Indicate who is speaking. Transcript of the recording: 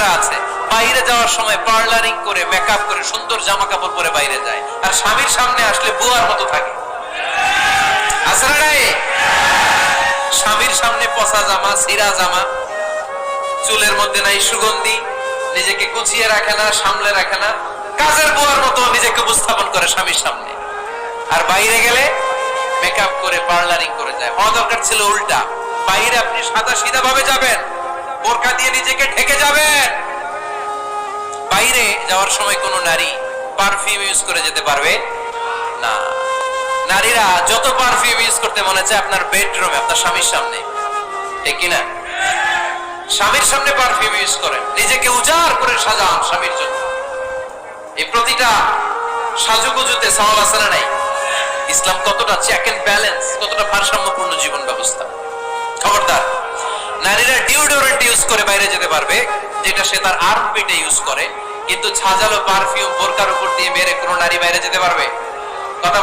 Speaker 1: ছেলেরা আছে বাইরে যাওয়ার সময় পার্লারিং করে মেকআপ করে সুন্দর জামা কাপড় পরে বাইরে যায়, আর স্বামীর সামনে আসলে বুয়ার মতো থাকে। আছে না নাই? স্বামীর সামনে পচা জামা, ছিঁড়া জামা, চুলের মধ্যে নাই সুগন্ধি, নিজেকে গুছিয়ে রাখে না, সামলে রাখে না, কাজের বুয়ার মতো নিজেকে উপস্থাপন করে স্বামীর সামনে। আর বাইরে গেলে মেকআপ করে পার্লারিং করে যায়। হওয়া দরকার ছিল উল্টা, বাইরে আপনি সাদা সিধা ভাবে যাবেন, বোরকা দিয়ে নিজেকে ঢেকে যাবেন। বাইরে যাওয়ার সময় কোন নারী পারফিউম ইউজ করে যেতে পারবে না। নারীরা যত পারফিউম ইউজ করতে মনে চায় আপনার বেডরুমে, আপনার স্বামীর সামনে, ঠিক কিনা? স্বামীর সামনে পারফিউম ইউজ করেন, নিজেকে উজাড় করে সাজান স্বামীর জন্য। এই প্রতিটা সাজুগুজুতে সওয়াব আছে না নাই? ইসলাম কতটা চেক এন্ড ব্যালেন্স, কতটা ভারসাম্যপূর্ণ জীবন ব্যবস্থা। খবরদার, নারীরা ডিওডোরেন্ট ইউজ করে বাইরে যেতে পারবে, যেটা সে তার আর্মপিটে ইউজ করে, কিন্তু ঝাঁঝালো পারফিউম বোরকার উপর দিয়ে মেরে কোনো নারী বাইরে যেতে পারবে? কথা